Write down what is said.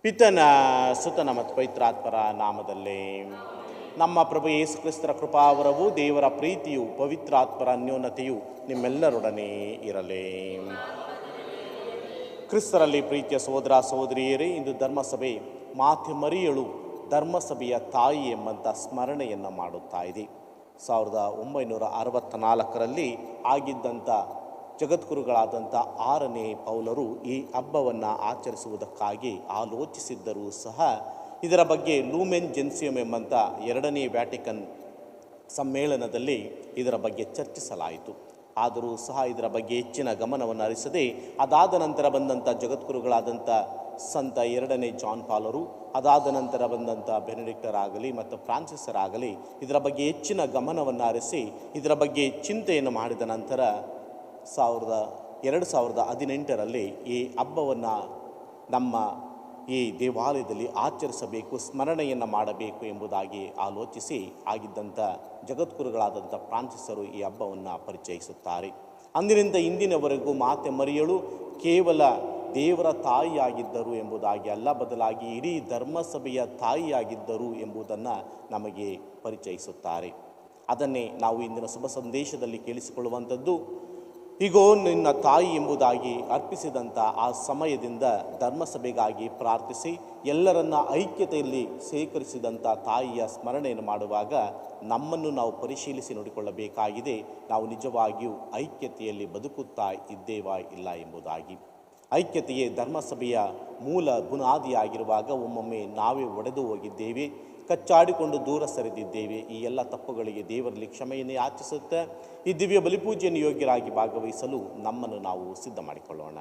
ಪಿತನ ಸುತನ ಮತ್ತು ಪವಿತ್ರಾತ್ಮರ ನಾಮದಲ್ಲಿ ನಮ್ಮ ಪ್ರಭು ಯೇಸು ಕ್ರಿಸ್ತರ ಕೃಪಾವರವು ದೇವರ ಪ್ರೀತಿಯು ಪವಿತ್ರಾತ್ಮರ ಅನ್ಯೋನ್ಯತೆಯು ನಿಮ್ಮೆಲ್ಲರೊಡನೆ ಇರಲಿ. ಕ್ರಿಸ್ತರಲ್ಲಿ ಪ್ರೀತಿಯ ಸಹೋದರ ಸಹೋದರಿಯರೇ, ಇಂದು ಧರ್ಮಸಭೆ ಮಾತೆ ಮರಿಯಳು ಧರ್ಮಸಭೆಯ ತಾಯಿ ಎಂಬಂಥ ಸ್ಮರಣೆಯನ್ನು ಮಾಡುತ್ತಾ ಇದೆ. 1964ರಲ್ಲಿ ಆಗಿದ್ದಂಥ ಜಗದ್ಗುರುಗಳಾದಂಥ 6ನೇ ಪೌಲರು ಈ ಹಬ್ಬವನ್ನು ಆಚರಿಸುವುದಕ್ಕಾಗಿ ಆಲೋಚಿಸಿದ್ದರೂ ಸಹ ಇದರ ಬಗ್ಗೆ ಲೂಮೆನ್ ಜೆನ್ಸಿಯಮ್ ಎಂಬಂಥ 2ನೇ ವ್ಯಾಟಿಕನ್ ಸಮ್ಮೇಳನದಲ್ಲಿ ಇದರ ಬಗ್ಗೆ ಚರ್ಚಿಸಲಾಯಿತು. ಆದರೂ ಸಹ ಇದರ ಬಗ್ಗೆ ಹೆಚ್ಚಿನ ಗಮನವನ್ನು ಹರಿಸದೆ ಅದಾದ ನಂತರ ಬಂದಂಥ ಜಗದ್ಗುರುಗಳಾದಂಥ ಸಂತ 2ನೇ ಜಾನ್ ಪಾಲರು, ಅದಾದ ನಂತರ ಬಂದಂಥ ಬೆನೆಡಿಕ್ಟರಾಗಲಿ ಮತ್ತು ಫ್ರಾನ್ಸಿಸರಾಗಲಿ ಇದರ ಬಗ್ಗೆ ಹೆಚ್ಚಿನ ಗಮನವನ್ನು ಹರಿಸಿ ಇದರ ಬಗ್ಗೆ ಚಿಂತೆಯನ್ನು ಮಾಡಿದ ನಂತರ 2018ರಲ್ಲಿ ಈ ಹಬ್ಬವನ್ನು ನಮ್ಮ ಈ ದೇವಾಲಯದಲ್ಲಿ ಆಚರಿಸಬೇಕು, ಸ್ಮರಣೆಯನ್ನು ಮಾಡಬೇಕು ಎಂಬುದಾಗಿ ಆಲೋಚಿಸಿ ಆಗಿದ್ದಂಥ ಜಗದ್ಗುರುಗಳಾದಂಥ ಫ್ರಾನ್ಸಿಸರು ಈ ಹಬ್ಬವನ್ನು ಪರಿಚಯಿಸುತ್ತಾರೆ. ಅಂದಿನಿಂದ ಇಂದಿನವರೆಗೂ ಮಾತೆ ಮರಿಯಳು ಕೇವಲ ದೇವರ ತಾಯಿಯಾಗಿದ್ದರು ಎಂಬುದಾಗಿ ಅಲ್ಲ, ಬದಲಾಗಿ ಇಡೀ ಧರ್ಮಸಭೆಯ ತಾಯಿಯಾಗಿದ್ದರು ಎಂಬುದನ್ನು ನಮಗೆ ಪರಿಚಯಿಸುತ್ತಾರೆ. ಅದನ್ನೇ ನಾವು ಇಂದಿನ ಶುಭ ಸಂದೇಶದಲ್ಲಿ ಕೇಳಿಸಿಕೊಳ್ಳುವಂಥದ್ದು. ಈಗೋ ನಿನ್ನ ತಾಯಿ ಎಂಬುದಾಗಿ ಅರ್ಪಿಸಿದಂಥ ಆ ಸಮಯದಿಂದ ಧರ್ಮಸಭೆಗಾಗಿ ಪ್ರಾರ್ಥಿಸಿ ಎಲ್ಲರನ್ನ ಐಕ್ಯತೆಯಲ್ಲಿ ಸೇಕರಿಸಿದಂಥ ತಾಯಿಯ ಸ್ಮರಣೆಯನ್ನು ಮಾಡುವಾಗ ನಮ್ಮನ್ನು ನಾವು ಪರಿಶೀಲಿಸಿ ನೋಡಿಕೊಳ್ಳಬೇಕಾಗಿದೆ. ನಾವು ನಿಜವಾಗಿಯೂ ಐಕ್ಯತೆಯಲ್ಲಿ ಬದುಕುತ್ತಾ ಇದ್ದೇವಾ ಇಲ್ಲ ಎಂಬುದಾಗಿ. ಐಕ್ಯತೆಯೇ ಧರ್ಮಸಭೆಯ ಮೂಲ ಬುನಾದಿಯಾಗಿರುವಾಗ ಒಮ್ಮೊಮ್ಮೆ ನಾವೇ ಒಡೆದು ಹೋಗಿದ್ದೇವೆ, ಕಚ್ಚಾಡಿಕೊಂಡು ದೂರ ಸರಿದಿದ್ದೇವೆ. ಈ ಎಲ್ಲ ತಪ್ಪುಗಳಿಗೆ ದೇವರಲ್ಲಿ ಕ್ಷಮೆಯನ್ನು ಯಾಚಿಸುತ್ತಾ ಈ ದಿವ್ಯ ಬಲಿಪೂಜೆಯನ್ನು ಯೋಗ್ಯರಾಗಿ ಭಾಗವಹಿಸಲು ನಮ್ಮನ್ನು ನಾವು ಸಿದ್ಧ ಮಾಡಿಕೊಳ್ಳೋಣ.